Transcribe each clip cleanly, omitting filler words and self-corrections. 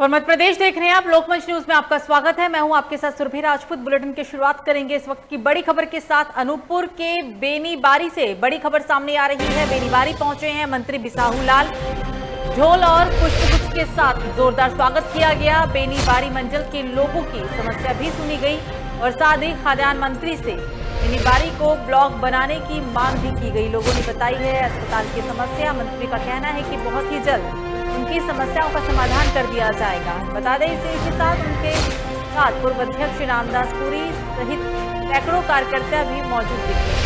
और मध्य प्रदेश देख रहे हैं आप। लोकमंच न्यूज में आपका स्वागत है। मैं हूं आपके साथ सुरभि राजपूत। बुलेटिन की शुरुआत करेंगे इस वक्त की बड़ी खबर के साथ। अनूपपुर के बेनीबारी से बड़ी खबर सामने आ रही है। बेनीबारी पहुंचे हैं मंत्री बिसाहू लाल। ढोल और पुष्पगुच्छ के साथ जोरदार स्वागत किया गया। बेनीबारी मंडल के लोगों की समस्या भी सुनी गई और साथ ही खाद्यान्न मंत्री से बेनीबारी को ब्लॉक बनाने की मांग भी की गई। लोगों ने बताई है अस्पताल की समस्या। मंत्री का कहना है कि बहुत ही जल्द उनकी समस्याओं का समाधान कर दिया जाएगा। बता दें इसी साथ उनके साथ पूर्व अध्यक्ष रामदास पुरी सहित सैकड़ों कार्यकर्ता भी मौजूद दिखे।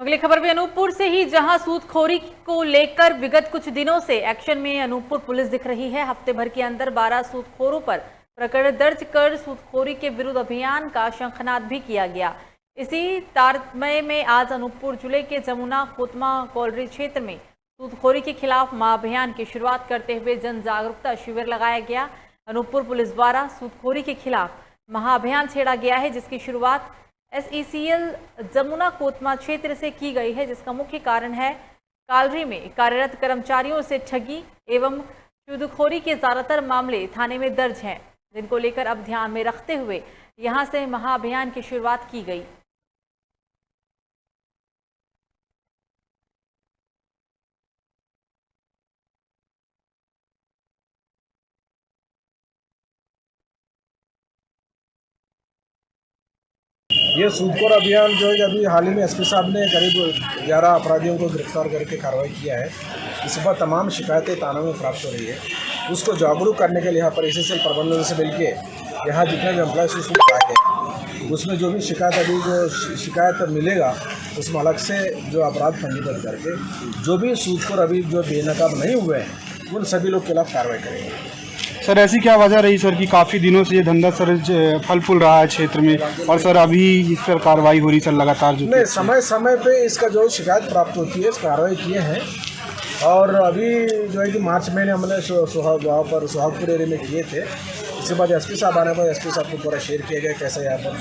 अगली खबर भी अनूपपुर से ही, जहां सूदखोरी को लेकर विगत कुछ दिनों से एक्शन में अनूपपुर पुलिस दिख रही है। हफ्ते भर के अंदर 12 सूदखोरों पर प्रकरण दर्ज कर सूदखोरी के विरुद्ध अभियान का शंखनाद भी किया गया। इसी तारतम्य में आज अनूपपुर जिले के जमुना खोतमा कॉलोनी क्षेत्र में सूदखोरी के खिलाफ महाअभियान की शुरुआत करते हुए जन जागरूकता शिविर लगाया गया। अनूपपुर पुलिस द्वारा सूदखोरी के खिलाफ महाअभियान छेड़ा गया है, जिसकी शुरुआत SECL जमुना कोतमा क्षेत्र से की गई है, जिसका मुख्य कारण है कालरी में कार्यरत कर्मचारियों से ठगी एवं सूदखोरी के ज्यादातर मामले थाने में दर्ज हैं, जिनको लेकर अब ध्यान में रखते हुए यहां से महाअभियान की शुरुआत की गई। ये सूदखोर अभियान जो है अभी हाल ही में SP साहब ने करीब 11 अपराधियों को गिरफ्तार करके कार्रवाई किया है। इस पर तमाम शिकायतें थानों में प्राप्त हो रही है। उसको जागरूक करने के लिए यहाँ पर SSL प्रबंधन से मिलके यहाँ जितने भी एम्प्लॉयज़ उसको बुलाए गए, उसमें जो भी शिकायत अभी जो शिकायत मिलेगा उसमें अलग से जो अपराध पंजीबद्ध करके जो भी सूदखोर अभी जो बेनकाब नहीं हुए हैं उन सभी लोग के खिलाफ कार्रवाई करेंगे। सर, ऐसी क्या वजह रही सर कि काफ़ी दिनों से ये धंधा सर फल फूल रहा है क्षेत्र में, और सर अभी इस पर कार्रवाई हो रही सर लगातार? जो नहीं, समय समय पे इसका जो शिकायत प्राप्त होती है, इस कार्रवाई किए हैं। और अभी जो है कि मार्च महीने हमने सुहागपुर एरिया में किए थे। इसके बाद SP साहब आने पर SP साहब को पूरा शेयर किया गया कैसे यहाँ पर।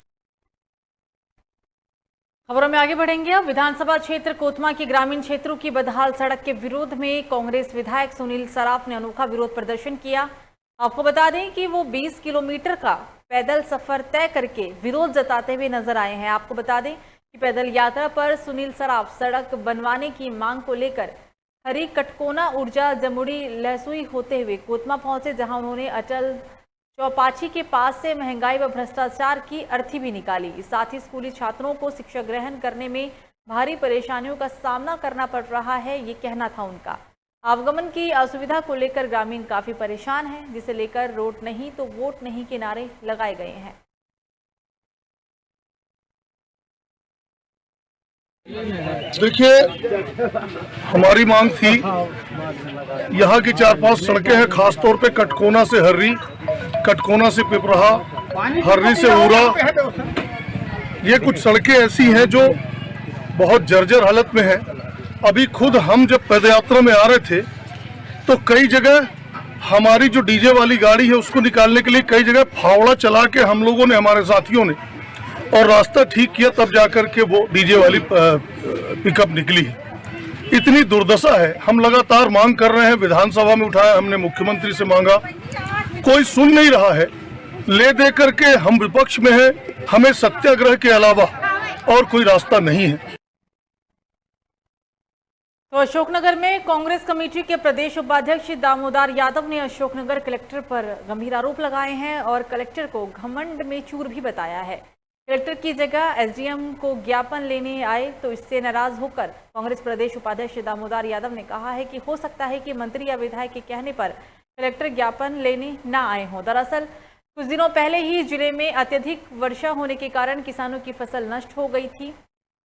खबरों में आगे बढ़ेंगे। अब विधानसभा क्षेत्र कोतमा की ग्रामीण क्षेत्रों की बदहाल सड़क के विरोध में कांग्रेस विधायक सुनील सराफ ने अनोखा विरोध प्रदर्शन किया। आपको बता दें कि वो 20 किलोमीटर का पैदल सफर तय करके विरोध जताते हुए नजर आए हैं। आपको बता दें कि पैदल यात्रा पर सुनील सराफ सड़क बनवाने की मांग को लेकर हरी कटकोना ऊर्जा जमुड़ी लहसुई होते हुए कोतमा पहुंचे, जहां उन्होंने अटल चौपाची के पास से महंगाई व भ्रष्टाचार की अर्थी भी निकाली। साथ ही स्कूली छात्रों को शिक्षा ग्रहण करने में भारी परेशानियों का सामना करना पड़ रहा है, ये कहना था उनका। आवागमन की असुविधा को लेकर ग्रामीण काफी परेशान हैं, जिसे लेकर रोड नहीं तो वोट नहीं के नारे लगाए गए हैं। देखिए, हमारी मांग थी, यहाँ की 4-5 सड़कें हैं, खास तौर पे कटकोना से हर्री, कटकोना से पिपराहा, हर्री से ऊरा। ये कुछ सड़कें ऐसी हैं जो बहुत जर्जर हालत में हैं। अभी खुद हम जब पदयात्रा में आ रहे थे तो कई जगह हमारी जो डीजे वाली गाड़ी है उसको निकालने के लिए कई जगह फावड़ा चला के हम लोगों ने, हमारे साथियों ने, और रास्ता ठीक किया, तब जाकर के वो डीजे वाली पिकअप निकली है। इतनी दुर्दशा है। हम लगातार मांग कर रहे हैं, विधानसभा में उठाया हमने, मुख्यमंत्री से मांगा, कोई सुन नहीं रहा है। ले दे करके हम विपक्ष में हैं, हमें सत्याग्रह के अलावा और कोई रास्ता नहीं है। तो अशोकनगर में कांग्रेस कमेटी के प्रदेश उपाध्यक्ष दामोदर यादव ने अशोकनगर कलेक्टर पर गंभीर आरोप लगाए हैं और कलेक्टर को घमंड में चूर भी बताया है। कलेक्टर की जगह SDM को ज्ञापन लेने आए तो इससे नाराज होकर कांग्रेस प्रदेश उपाध्यक्ष दामोदर यादव ने कहा है कि हो सकता है कि मंत्री या विधायक के कहने पर कलेक्टर ज्ञापन लेने न आए हों। दरअसल कुछ दिनों पहले ही जिले में अत्यधिक वर्षा होने के कारण किसानों की फसल नष्ट हो गई थी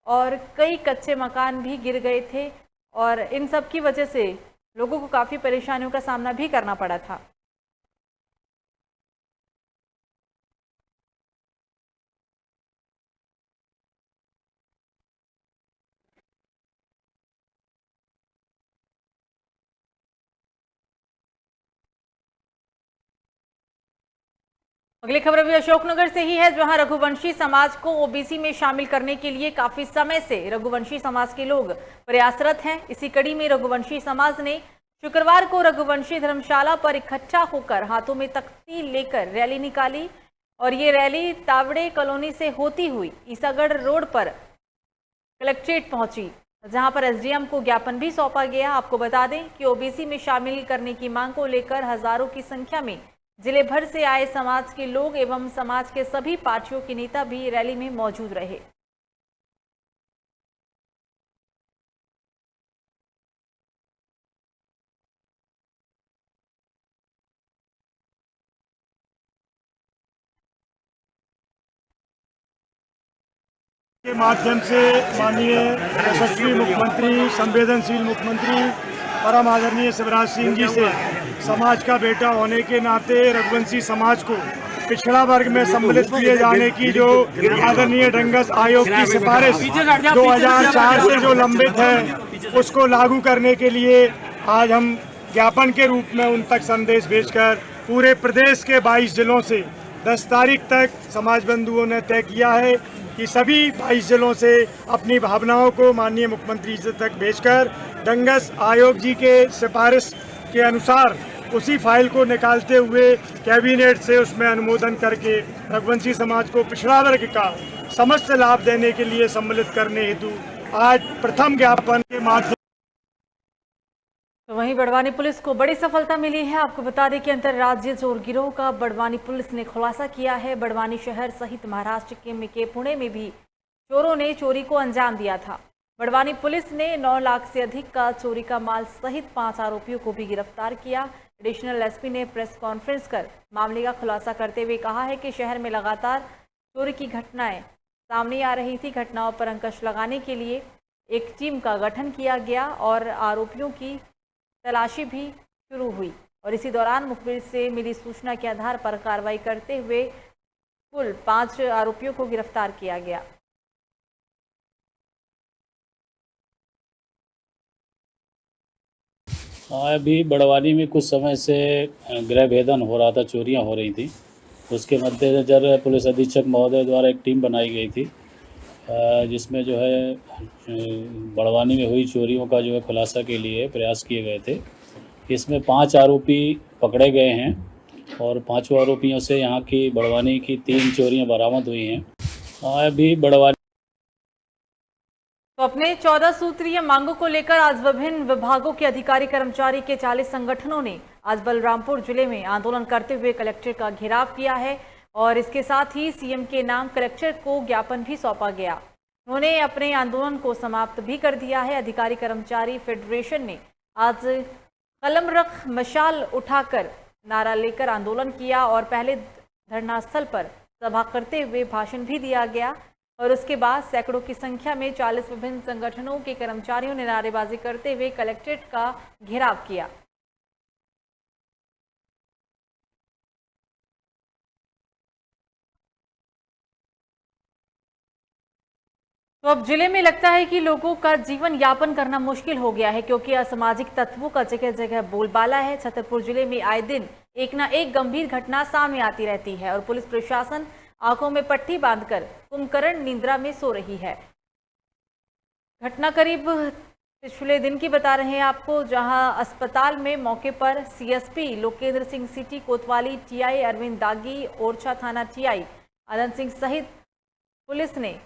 और कई कच्चे मकान भी गिर गए थे, और इन सब की वजह से लोगों को काफी परेशानियों का सामना भी करना पड़ा था। अगली खबर भी अशोकनगर से ही है, जहां रघुवंशी समाज को ओबीसी में शामिल करने के लिए काफी समय से रघुवंशी समाज के लोग प्रयासरत हैं। इसी कड़ी में रघुवंशी समाज ने शुक्रवार को रघुवंशी धर्मशाला पर इकट्ठा होकर हाथों में तख्ती लेकर रैली निकाली और ये रैली तावड़े कॉलोनी से होती हुई ईसागढ़ रोड पर कलेक्ट्रेट पहुंची, जहां पर एसडीएम को ज्ञापन भी सौंपा गया। आपको बता दें कि ओबीसी में शामिल करने की मांग को लेकर हजारों की संख्या में जिले भर से आए समाज के लोग एवं समाज के सभी पार्टियों के नेता भी रैली में मौजूद रहे। के माध्यम से माननीय यशस्वी मुख्यमंत्री, संवेदनशील मुख्यमंत्री परम आदरणीय शिवराज सिंह जी से समाज का बेटा होने के नाते रघुवंशी समाज को पिछड़ा वर्ग में सम्मिलित किए जाने की जो आदरणीय ढंगस आयोग की सिफारिश 2004 से जो लंबित है उसको लागू करने के लिए आज हम ज्ञापन के रूप में उन तक संदेश भेजकर पूरे प्रदेश के 22 जिलों से 10 तारीख तक समाज बंधुओं ने तय किया है कि सभी 22 जिलों से अपनी भावनाओं को माननीय मुख्यमंत्री जी तक भेजकर ढंगस आयोग जी के सिफारिश के अनुसार उसी फाइल को निकालते हुए कैबिनेट से उसमें अनुमोदन करके रघुवंशी समाज को पिछड़ा वर्ग का समस्त लाभ देने के लिए सम्मिलित करने हेतु आज प्रथम ज्ञापन के माध्यम। तो वहीं बड़वानी पुलिस को बड़ी सफलता मिली है। आपको बता दें कि अंतर्राज्यीय चोर गिरोह का बड़वानी पुलिस ने खुलासा किया है। बड़वानी शहर सहित महाराष्ट्र के पुणे में भी चोरों ने चोरी को अंजाम दिया था। बड़वानी पुलिस ने 9 लाख से अधिक का चोरी का माल सहित 5 आरोपियों को भी गिरफ्तार किया। एडिशनल एसपी ने प्रेस कॉन्फ्रेंस कर मामले का खुलासा करते हुए कहा है कि शहर में लगातार चोरी की घटनाएं सामने आ रही थी। घटनाओं पर अंकुश लगाने के लिए एक टीम का गठन किया गया और आरोपियों की तलाशी भी शुरू हुई और इसी दौरान मुखबिर से मिली सूचना के आधार पर कार्रवाई करते हुए कुल 5 आरोपियों को गिरफ्तार किया गया। अभी बड़वानी में कुछ समय से गृह भेदन हो रहा था, चोरियां हो रही थी। उसके मद्देनज़र पुलिस अधीक्षक महोदय द्वारा एक टीम बनाई गई थी, जिसमें जो है बड़वानी में हुई चोरियों का जो है खुलासा के लिए प्रयास किए गए थे। इसमें 5 आरोपी पकड़े गए हैं और 5 आरोपियों से यहाँ की बड़वानी की 3 चोरियां बरामद हुई हैं। अभी बड़वानी तो अपने 14 सूत्रीय मांगों को लेकर आज विभिन्न विभागों के अधिकारी कर्मचारी के 40 संगठनों ने आज बलरामपुर जिले में आंदोलन करते हुए कलेक्टर का घेराव किया है और इसके साथ ही सीएम के नाम कलेक्टर को ज्ञापन भी सौंपा गया। उन्होंने अपने आंदोलन को समाप्त भी कर दिया है। अधिकारी कर्मचारी फेडरेशन ने आज कलम रख मशाल उठाकर नारा लेकर आंदोलन किया और पहले धरना स्थल पर सभा करते हुए भाषण भी दिया गया और उसके बाद सैकड़ों की संख्या में 40 विभिन्न संगठनों के कर्मचारियों ने नारेबाजी करते हुए कलेक्ट्रेट का घेराव किया। तो अब जिले में लगता है कि लोगों का जीवन यापन करना मुश्किल हो गया है, क्योंकि असामाजिक तत्वों का जगह जगह बोलबाला है। छतरपुर जिले में आए दिन एक न एक गंभीर घटना सामने आती रहती है और पुलिस प्रशासन आंखों में पट्टी बांधकर कुंभकर्ण निद्रा में सो रही है। घटना करीब पिछले दिन की बता रहे हैं आपको, जहां अस्पताल में मौके पर सीएसपी लोकेंद्र सिंह सिटी कोतवाली, टीआई अरविंद दागी, ओरछा थाना टीआई आनंद सिंह सहित पुलिस ने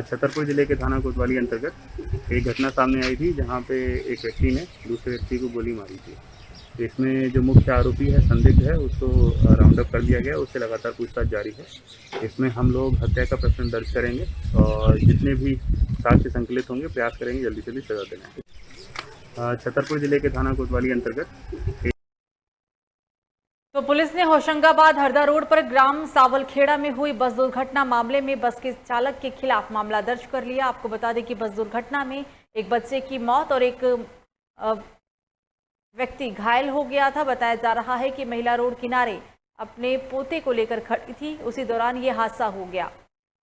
छतरपुर जिले के थाना कोतवाली अंतर्गत एक घटना सामने आई थी, जहां पे एक व्यक्ति ने दूसरे व्यक्ति को गोली मारी थी। इसमें जो मुख्य आरोपी है, संदिग्ध है, उसको राउंड अप कर दिया गया। उससे लगातार पूछताछ जारी है। इसमें हम लोग हत्या का प्रकरण दर्ज करेंगे और जितने भी साक्ष्य संकलित होंगे प्रयास करेंगे जल्दी से जल्दी सजा देने। छतरपुर जिले के थाना कोतवाली अंतर्गत तो पुलिस ने होशंगाबाद हरदा रोड पर ग्राम सावलखेड़ा में हुई बस दुर्घटना मामले में बस के चालक के खिलाफ मामला दर्ज कर लिया। आपको बता दें कि बस दुर्घटना में एक बच्चे की मौत और एक व्यक्ति घायल हो गया था। बताया जा रहा है कि महिला रोड किनारे अपने पोते को लेकर खड़ी थी, उसी दौरान ये हादसा हो गया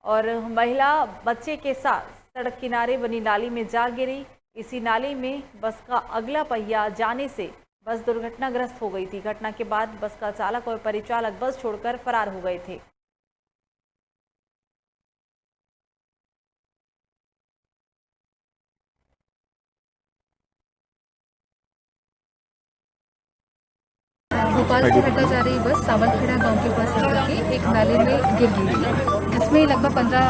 और महिला बच्चे के साथ सड़क किनारे बनी नाली में जा गिरी। इसी नाली में बस का अगला पहिया जाने से बस दुर्घटनाग्रस्त हो गई थी। घटना के बाद बस का चालक और परिचालक बस छोड़कर फरार हो गए थे। भोपाल से हटा जा रही बस सावलखेड़ा गांव के पास आकर के एक नाले में गिर गई थी, जिसमें लगभग 15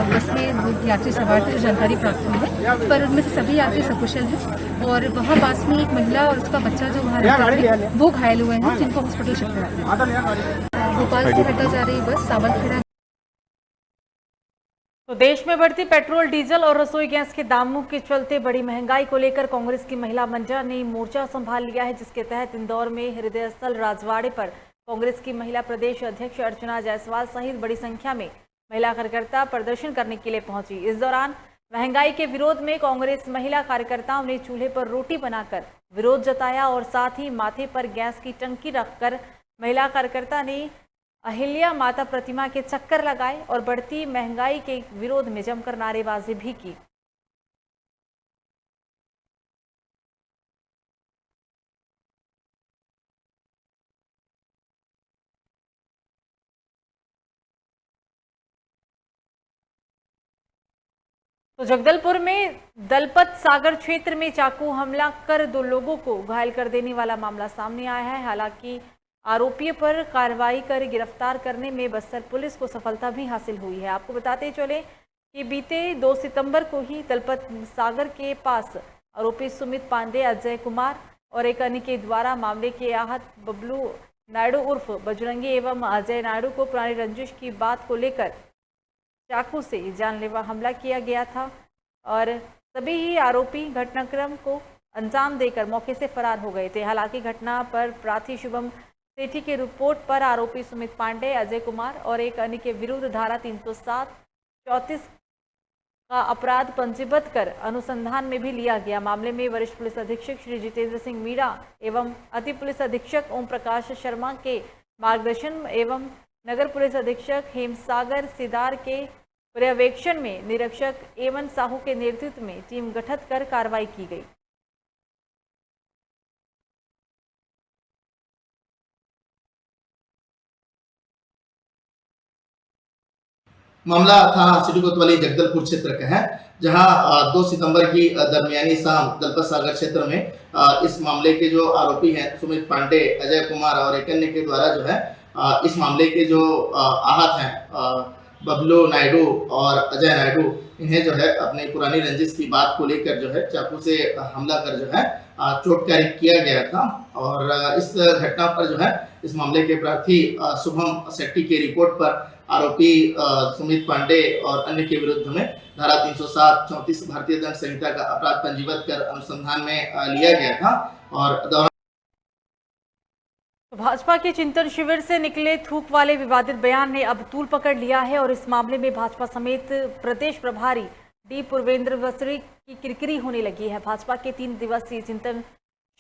बस में यात्री सवार थे, जो जानकारी प्राप्त हुई है। पर उनमें से सभी यात्री सकुशल हैं और वहाँ पास में एक महिला और उसका बच्चा जो वहाँ रहते थे वो घायल हुए हैं, जिनको हॉस्पिटल शिफ्ट कराया। भोपाल से हटा जा रही बस सावलखेड़ा। तो देश में बढ़ती पेट्रोल, डीजल और रसोई गैस के दामों के चलते बड़ी महंगाई को लेकर कांग्रेस की महिला मंडल ने मोर्चा संभाल लिया है, जिसके तहत इंदौर में हृदय स्थल राजवाड़े पर कांग्रेस की महिला प्रदेश अध्यक्ष अर्चना जायसवाल सहित बड़ी संख्या में महिला कार्यकर्ता प्रदर्शन करने के लिए पहुंची। इस दौरान महंगाई के विरोध में कांग्रेस महिला कार्यकर्ताओं ने चूल्हे पर रोटी बनाकर विरोध जताया और साथ ही माथे पर गैस की टंकी रखकर महिला कार्यकर्ता ने अहिल्या माता प्रतिमा के चक्कर लगाए और बढ़ती महंगाई के विरोध में जमकर नारेबाजी भी की। तो जगदलपुर में दलपत सागर क्षेत्र में चाकू हमला कर 2 लोगों को घायल कर देने वाला मामला सामने आया है। हालांकि आरोपियों पर कार्रवाई कर गिरफ्तार करने में बस्तर पुलिस को सफलता भी हासिल हुई है। आपको बताते चले कि बीते 2 सितंबर को ही दलपत सागर के पास आरोपी सुमित पांडे, अजय कुमार और एक अन्य के द्वारा मामले के आहत बबलू नायडू उर्फ बजरंगी एवं अजय नायडू को पुरानी रंजिश की बात को लेकर चाकू से जानलेवा हमला किया गया था और सभी ही आरोपी घटनाक्रम को अंजाम देकर मौके से फरार हो गए थे। हालांकि घटना पर प्रार्थी शुभम सेठी की रिपोर्ट पर आरोपी सुमित पांडे, अजय कुमार और एक अन्य के विरुद्ध धारा 307-34 का अपराध पंजीबद्ध कर अनुसंधान में भी लिया गया। मामले में वरिष्ठ पुलिस अधीक्षक श्री जितेंद्र सिंह मीणा एवं अति पुलिस अधीक्षक ओम प्रकाश शर्मा के मार्गदर्शन एवं नगर पुलिस अधीक्षक हेमसागर सिदार के पर्यवेक्षण में निरीक्षक एमन साहू के नेतृत्व में टीम गठित कर कार्रवाई की गई। मामला थाना सिटी कोतवाली जगदलपुर क्षेत्र का है, जहां 2 सितंबर की दरमियानी शाम दलपत सागर क्षेत्र में इस मामले के जो आरोपी हैं सुमित पांडे, अजय कुमार और एक अन्य के द्वारा जो है इस मामले के जो आहत हैं बबलू नायडू और अजय नायडू, इन्हें जो है अपनी पुरानी रंजिश की बात को लेकर जो है चाकू से हमला कर जो है चोटकारी किया गया था। और इस घटना पर जो है इस मामले के प्रार्थी शुभम सेट्टी की रिपोर्ट पर आरोपी सुमित पांडे और अन्य के विरुद्ध में धारा 307-34 भारतीय दंड संहिता का अपराध पंजीबद्ध कर अनुसंधान में लिया गया था। और भाजपा के चिंतन शिविर से निकले थूक वाले विवादित बयान ने अब तूल पकड़ लिया है और इस मामले में भाजपा समेत प्रदेश प्रभारी डी पूर्वेंद्र वसरी की किरकिरी होने लगी है। भाजपा के 3 दिवसीय चिंतन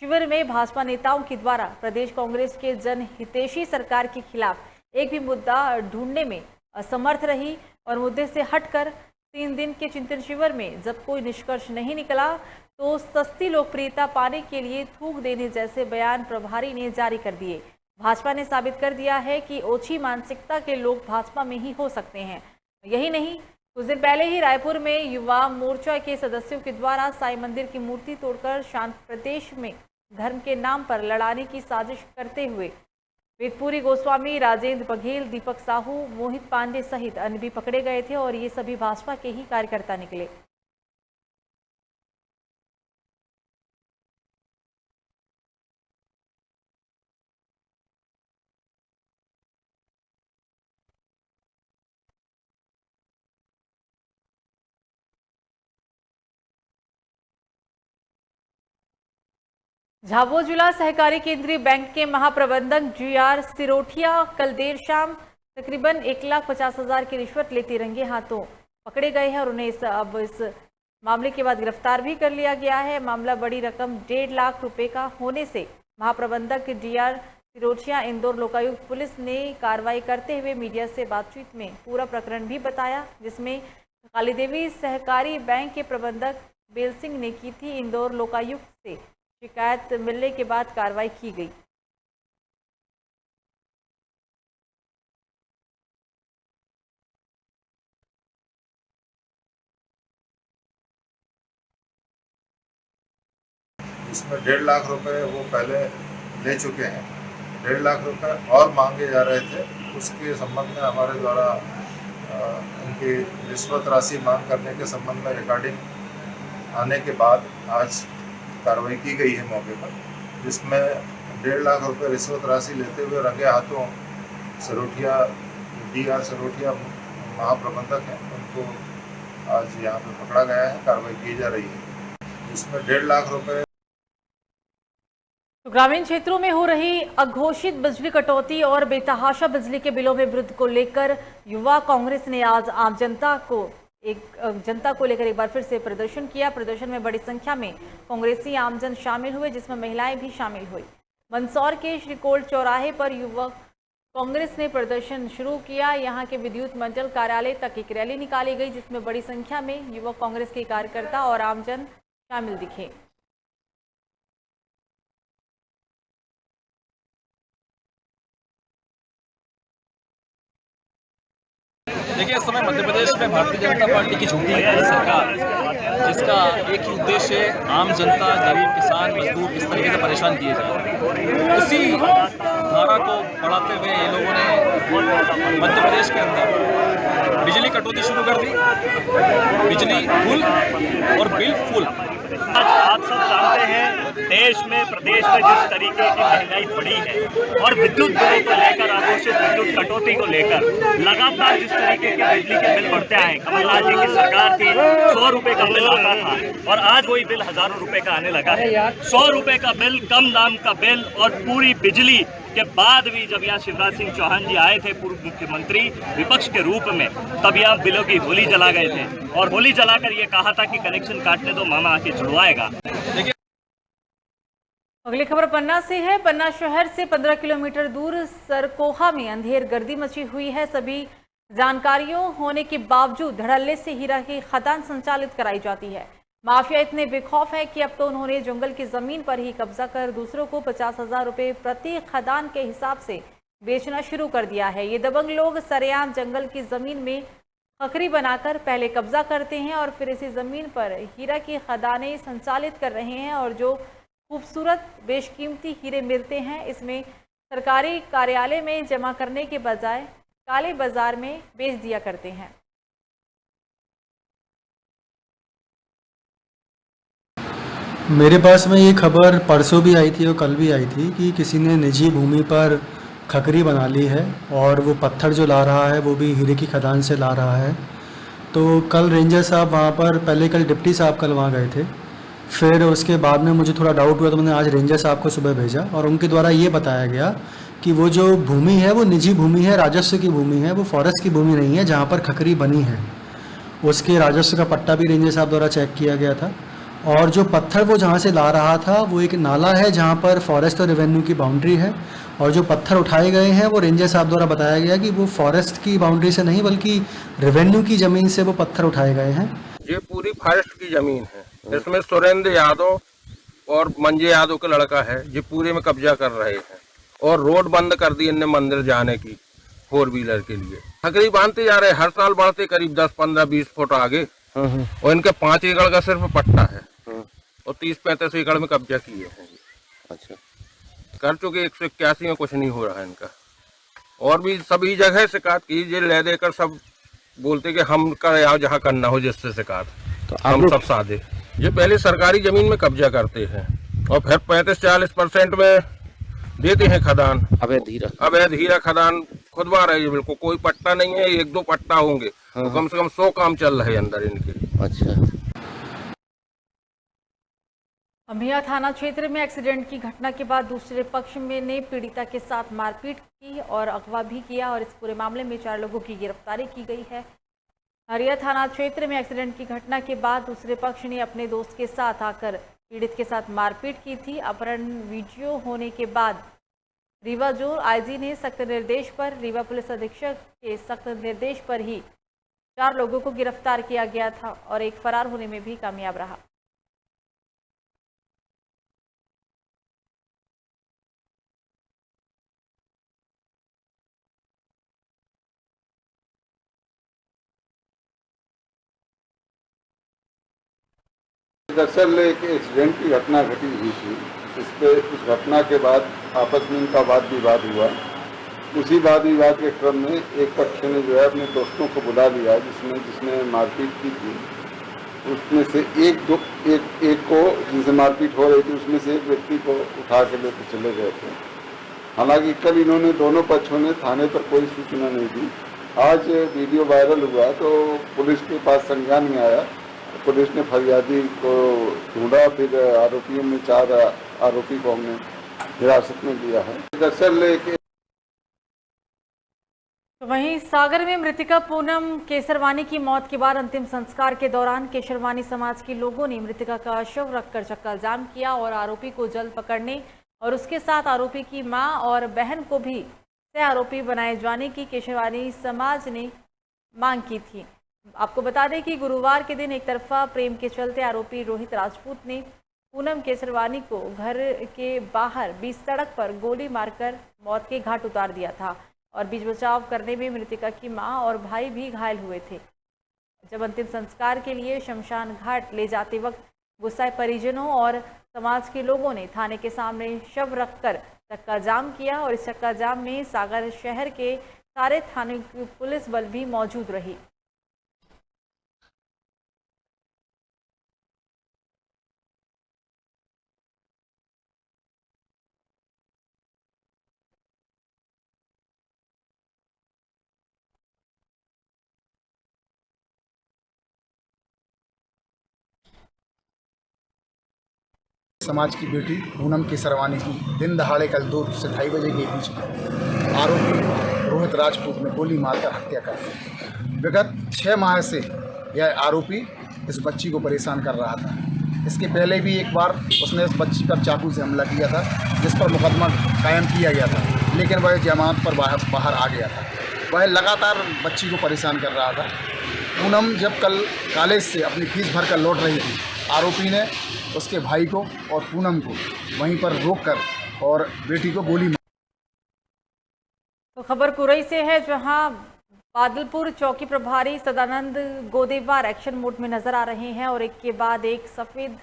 शिविर में भाजपा नेताओं के द्वारा प्रदेश कांग्रेस के जनहितैषी सरकार के खिलाफ एक भी मुद्दा ढूंढने में असमर्थ रही और मुद्दे से हटकर 3 दिन के चिंतन शिविर में जब कोई निष्कर्ष नहीं निकला तो सस्ती लोकप्रियता पाने के लिए थूक देने जैसे बयान प्रभारी ने जारी कर दिए। भाजपा ने साबित कर दिया है कि ओछी मानसिकता के लोग भाजपा में ही हो सकते हैं। यही नहीं, कुछ दिन पहले ही रायपुर में युवा मोर्चा के सदस्यों के द्वारा साईं मंदिर की मूर्ति तोड़कर शांत प्रदेश में धर्म के नाम पर लड़ाने की साजिश करते हुए वेदपुरी गोस्वामी, राजेंद्र बघेल, दीपक साहू, मोहित पांडे सहित अन्य भी पकड़े गए थे और ये सभी भाजपा के ही कार्यकर्ता निकले। झाबुआ जिला सहकारी केंद्रीय बैंक के महाप्रबंधक GR सिरोठिया कल देर शाम तकरीबन 1,50,000 की रिश्वत लेते रंगे हाथों पकड़े गए हैं और उन्हें इस मामले के बाद गिरफ्तार भी कर लिया गया है। मामला बड़ी रकम 1.5 लाख रुपए का होने से महाप्रबंधक DR सिरोठिया इंदौर लोकायुक्त पुलिस ने कार्रवाई करते हुए मीडिया से बातचीत में पूरा प्रकरण भी बताया, जिसमें काली देवी सहकारी बैंक के प्रबंधक बेल सिंह ने की थी। इंदौर लोकायुक्त से शिकायत मिलने के बाद कार्रवाई की गई। इसमें 1.5 लाख रुपए वो पहले ले चुके हैं। 1.5 लाख रुपए और मांगे जा रहे थे। उसके संबंध में हमारे द्वारा उनकी रिश्वत राशि मांग करने के संबंध में रिकॉर्डिंग आने के बाद आज कार्रवाई की गई है मौके पर, जिसमें 1.5 लाख रुपए रिश्वत राशि लेते हुए रंगे हाथों सिरोठिया DR सिरोठिया महाप्रबंधक हैं, उनको आज यहाँ पे पकड़ा गया है। कार्रवाई की जा रही है। इसमें 1.5 लाख रुपए। तो ग्रामीण क्षेत्रों में हो रही अघोषित बिजली कटौती और बेतहाशा बिजली के बिलों में वृद्धि को लेकर युवा कांग्रेस ने आज आम जनता को लेकर एक बार फिर से प्रदर्शन किया। प्रदर्शन में बड़ी संख्या में कांग्रेसी आमजन शामिल हुए, जिसमें महिलाएं भी शामिल हुई। मंदसौर के श्रीकोल चौराहे पर युवा कांग्रेस ने प्रदर्शन शुरू किया। यहां के विद्युत मंडल कार्यालय तक एक रैली निकाली गई, जिसमें बड़ी संख्या में युवा कांग्रेस के कार्यकर्ता और आमजन शामिल दिखे। देखिए, इस समय मध्य प्रदेश में भारतीय जनता पार्टी की झूठी सरकार, जिसका एक ही उद्देश्य है आम जनता, गरीब किसान, मजदूर किस तरीके से परेशान किए जाए, उसी धारा को बढ़ाते हुए ये लोगों ने मध्य प्रदेश के अंदर बिजली कटौती शुरू कर दी। बिजली फुल और बिल फुल। आज आप सब जानते हैं देश में, प्रदेश में जिस तरीके की महंगाई बढ़ी है और विद्युत बिलों को लेकर, आघोषित विद्युत कटौती को लेकर लगातार जिस तरीके के बिजली के बिल बढ़ते आए। कमलनाथ जी की सरकार थी, 100 रुपए का बिल आता था और आज वही बिल हजारों रुपए का आने लगा है। 100 रुपए का बिल, कम दाम का बिल, और पूरी बिजली के बाद भी जब यहाँ शिवराज सिंह चौहान जी आए थे पूर्व मुख्यमंत्री विपक्ष के रूप में, तब यहाँ बिलों की होली जला गए थे और होली जलाकर ये कहा था कि कनेक्शन काटने दो, मामा आके जुड़वाएगा। अगली खबर पन्ना से है। पन्ना शहर से 15 किलोमीटर दूर सरकोहा में अंधेर गर्दी मची हुई है। सभी जानकारियों होने के बावजूद धड़ल्ले से हीरा की खदान संचालित कराई जाती है। माफिया इतने बेखौफ है कि अब तो उन्होंने जंगल की जमीन पर ही कब्जा कर दूसरों को 50,000 रुपए प्रति खदान के हिसाब से बेचना शुरू कर दिया है। ये दबंग लोग सरेआम जंगल की जमीन में खखरी बनाकर पहले कब्जा करते हैं और फिर इसी जमीन पर हीरा की खदानें संचालित कर रहे हैं और जो खूबसूरत बेशकीमती हीरे मिलते हैं, इसमें सरकारी कार्यालय में जमा करने के बजाय काले बाजार में बेच दिया करते हैं। मेरे पास में ये खबर परसों भी आई थी और कल भी आई थी कि किसी ने निजी भूमि पर खखरी बना ली है और वो पत्थर जो ला रहा है वो भी हीरे की खदान से ला रहा है। तो कल रेंजर साहब वहाँ पर, पहले कल डिप्टी साहब कल वहाँ गए थे, फिर उसके बाद में मुझे थोड़ा डाउट हुआ तो मैंने आज रेंजर साहब को सुबह भेजा और उनके द्वारा ये बताया गया कि वो जो भूमि है वो निजी भूमि है, राजस्व की भूमि है, वो फॉरेस्ट की भूमि नहीं है जहाँ पर खखरी बनी है। उसके राजस्व का पट्टा भी रेंजर साहब द्वारा चेक किया गया था और जो पत्थर वो जहाँ से ला रहा था वो एक नाला है जहाँ पर फॉरेस्ट और रेवेन्यू की बाउंड्री है और जो पत्थर उठाए गए हैं वो रेंजर साहब द्वारा बताया गया कि वो फॉरेस्ट की बाउंड्री से नहीं बल्कि रेवेन्यू की ज़मीन से वो पत्थर उठाए गए हैं। ये पूरी फॉरेस्ट की ज़मीन है, इसमें सुरेंद्र यादव और मंजे यादव का लड़का है, ये पूरे में कब्जा कर रहे हैं और रोड बंद कर दी इनने मंदिर जाने की 4 व्हीलर के लिए। खखरी बांधते जा रहे, हर साल बढ़ते करीब 10, 15, 20 फुट आगे और इनके 5 एकड़ का सिर्फ पट्टा है और 30-35 एकड़ में कब्जा किए हैं। अच्छा, कर चुके 181 में कुछ नहीं हो रहा है इनका। और भी सभी जगह शिकायत कीजिए, ले देकर सब बोलते कि हम कर आओ जहाँ करना हो जिससे शिकायत, तो हम सब साधे। ये पहले सरकारी जमीन में कब्जा करते हैं और फिर 35-40% में देते हैं खदान। अवैध हीरा खदान खुदवा रहे हैं, बिल्कुल कोई पट्टा नहीं है, 1-2 पट्टा होंगे तो कम से कम 100 काम चल रहे हैं अंदर इनके। अच्छा। अम्बिया थाना क्षेत्र में एक्सीडेंट की घटना के बाद दूसरे पक्ष में ने पीड़िता के साथ मारपीट की और अगवा भी किया और इस पूरे मामले में 4 लोगों की गिरफ्तारी की गई है। हरिया थाना क्षेत्र में एक्सीडेंट की घटना के बाद दूसरे पक्ष ने अपने दोस्त के साथ आकर पीड़ित के साथ मारपीट की थी। अपहरण वीडियो होने के बाद रीवा जोन आईजी ने सख्त निर्देश पर रीवा पुलिस अधीक्षक के सख्त निर्देश पर ही 4 लोगों को गिरफ्तार किया गया था और एक फरार होने में भी कामयाब रहा। दरअसल एक एक्सीडेंट की घटना घटी हुई थी। उस घटना के बाद आपस में इनका वाद विवाद हुआ। उसी वाद विवाद के क्रम में एक पक्ष ने जो है अपने दोस्तों को बुला लिया, जिसने मारपीट की थी। उसमें से एक को जिनसे मारपीट हो रही थी उसमें से एक व्यक्ति को उठा के लेकर चले गए थे। हालांकि कल इन्होंने दोनों पक्षों ने थाने पर कोई सूचना नहीं दी। आज वीडियो वायरल हुआ तो पुलिस के पास संज्ञान में आया। पुलिस ने फरियादी को ढूंढा, फिर आरोपियों में 4 आरोपी को हमने हिरासत में लिया है। दरअसल वहीं सागर में मृतिका पूनम केसरवानी की मौत के बाद अंतिम संस्कार के दौरान केसरवानी समाज के लोगों ने मृतिका का शव रखकर चक्का जाम किया और आरोपी को जल्द पकड़ने और उसके साथ आरोपी की मां और बहन को भी सह आरोपी बनाए जाने की केसरवानी समाज ने मांग की थी। आपको बता दें कि गुरुवार के दिन एक तरफा प्रेम के चलते आरोपी रोहित राजपूत ने पूनम केसरवानी को घर के बाहर बीच सड़क पर गोली मारकर मौत के घाट उतार दिया था और बीच बचाव करने में मृतिका की मां और भाई भी घायल हुए थे। जब अंतिम संस्कार के लिए शमशान घाट ले जाते वक्त गुस्साए परिजनों और समाज के लोगों ने थाने के सामने शव रखकर चक्का जाम किया और इस चक्का जाम में सागर शहर के सारे थाने की पुलिस बल भी मौजूद रही। समाज की बेटी पूनम केसरवानी की दिन दहाड़े कल 2 से 2:30 बजे के बीच में आरोपी रोहित राजपूत ने गोली मारकर हत्या कर दी। विगत 6 माह से यह आरोपी इस बच्ची को परेशान कर रहा था। इसके पहले भी एक बार उसने इस बच्ची पर चाकू से हमला किया था, जिस पर मुकदमा कायम किया गया था, लेकिन वह जमानत पर बाहर आ गया था। वह लगातार बच्ची को परेशान कर रहा था। पूनम जब कल कॉलेज से अपनी फीस भर कर लौट रही थी, आरोपी ने उसके भाई को और पूनम को वहीं पर रोककर और बेटी को गोली मार। तो खबर कुरई से है, जहां बादलपुर चौकी प्रभारी सदानंद गोदेवार एक्शन मोड में नजर आ रहे हैं और एक के बाद एक सफेद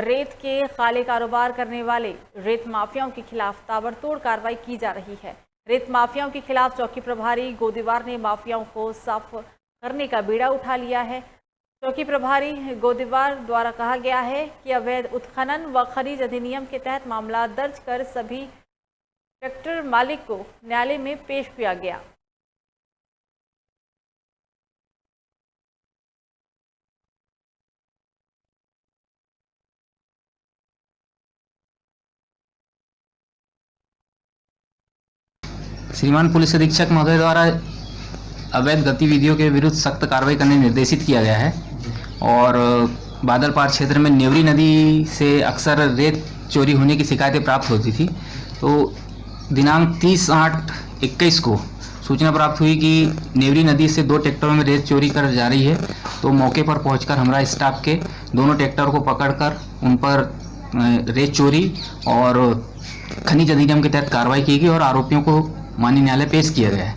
रेत के काले कारोबार करने वाले रेत माफियाओं के खिलाफ ताबड़तोड़ कार्रवाई की जा रही है। रेत माफियाओं के खिलाफ चौकी प्रभारी गोदेवार ने माफियाओं को साफ करने का बीड़ा उठा लिया है। चौकी प्रभारी गोदेवार द्वारा कहा गया है कि अवैध उत्खनन व खनिज अधिनियम के तहत मामला दर्ज कर सभी ट्रैक्टर मालिक को न्यायालय में पेश किया गया। श्रीमान पुलिस अधीक्षक महोदय द्वारा अवैध गतिविधियों के विरुद्ध सख्त कार्रवाई करने निर्देशित किया गया है और बादलपार क्षेत्र में नेवरी नदी से अक्सर रेत चोरी होने की शिकायतें प्राप्त होती थी। तो दिनांक 30/8/21 को सूचना प्राप्त हुई कि नेवरी नदी से 2 ट्रैक्टरों में रेत चोरी कर जा रही है। तो मौके पर पहुंचकर हमारा स्टाफ के दोनों ट्रैक्टर को पकड़कर उन पर रेत चोरी और खनिज अधिनियम के तहत कार्रवाई की गई और आरोपियों को माननीय न्यायालय पेश किया गया है।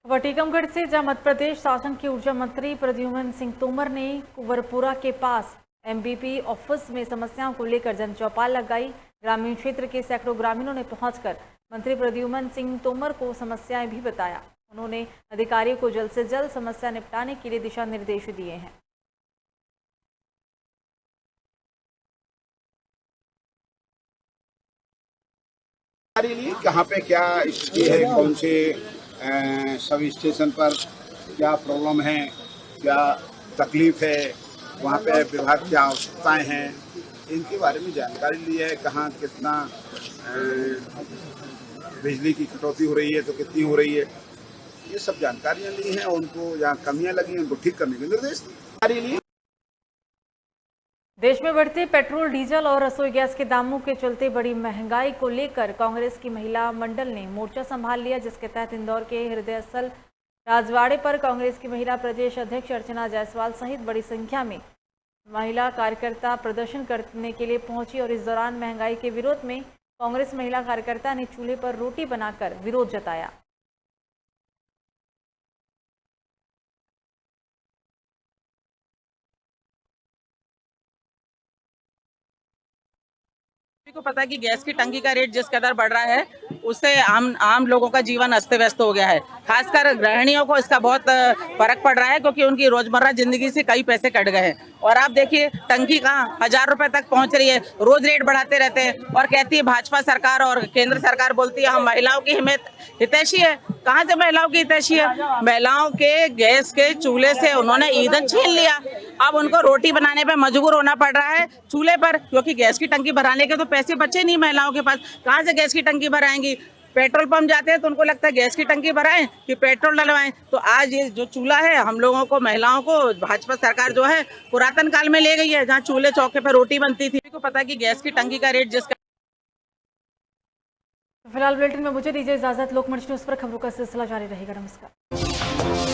टीकमगढ़ से जहां मध्य प्रदेश शासन के ऊर्जा मंत्री प्रद्युम्न सिंह तोमर ने कुंवरपुरा के पास एमबीपी ऑफिस में समस्याओं को लेकर जन चौपाल लगाई। ग्रामीण क्षेत्र के सैकड़ों ग्रामीणों ने पहुंचकर मंत्री प्रद्युम्न सिंह तोमर को समस्याएं भी बताया। उन्होंने अधिकारियों को जल्द से जल्द समस्या निपटाने के लिए दिशा निर्देश दिए हैं। कहाँ पे क्या स्थिति है, कौन से सब स्टेशन पर क्या प्रॉब्लम है, क्या तकलीफ है, वहाँ पे विभाग की आवश्यकताएं हैं, इनके बारे में जानकारी ली है। कहाँ कितना बिजली की कटौती हो रही है तो कितनी हो रही है, ये सब जानकारियां ली हैं, उनको जहाँ कमियां लगी हैं उनको ठीक करने के निर्देश दिए। देश में बढ़ते पेट्रोल, डीजल और रसोई गैस के दामों के चलते बड़ी महंगाई को लेकर कांग्रेस की महिला मंडल ने मोर्चा संभाल लिया, जिसके तहत इंदौर के हृदयस्थल राजवाड़े पर कांग्रेस की महिला प्रदेश अध्यक्ष अर्चना जायसवाल सहित बड़ी संख्या में महिला कार्यकर्ता प्रदर्शन करने के लिए पहुंची और इस दौरान महंगाई के विरोध में कांग्रेस महिला कार्यकर्ता ने चूल्हे पर रोटी बनाकर विरोध जताया। को पता है कि गैस की टंकी का रेट जिस कदर बढ़ रहा है उससे आम लोगों का जीवन अस्त व्यस्त हो गया है। खासकर गृहिणियों को इसका बहुत फर्क पड़ रहा है, क्योंकि उनकी रोजमर्रा जिंदगी से कई पैसे कट गए हैं। और आप देखिए टंकी कहाँ 1000 रुपए तक पहुंच रही है, रोज रेट बढ़ाते रहते हैं। और कहती है भाजपा सरकार और केंद्र सरकार बोलती है हम महिलाओं की हितैषी है। कहाँ से महिलाओं की हितैषी है? महिलाओं के गैस के चूल्हे से उन्होंने ईंधन छीन लिया। अब उनको रोटी बनाने पे मजबूर होना पड़ रहा है चूल्हे पर, क्योंकि गैस की टंकी भराने के तो पैसे बचे नहीं महिलाओं के पास। कहाँ से गैस की टंकी भराएंगी? पेट्रोल पंप जाते हैं तो उनको लगता है गैस की टंकी भराएं कि पेट्रोल डलवाएं। तो आज ये जो चूल्हा है हम लोगों को, महिलाओं को भाजपा सरकार जो है पुरातन काल में ले गई है, जहाँ चूल्हे चौके पर रोटी बनती थी। को पता है कि गैस की टंकी का रेट जिसका। फिलहाल बुलेटिन में मुझे दीजिए इजाजत। लोकमंच न्यूज़ पर खबरों का सिलसिला जारी रहेगा। नमस्कार।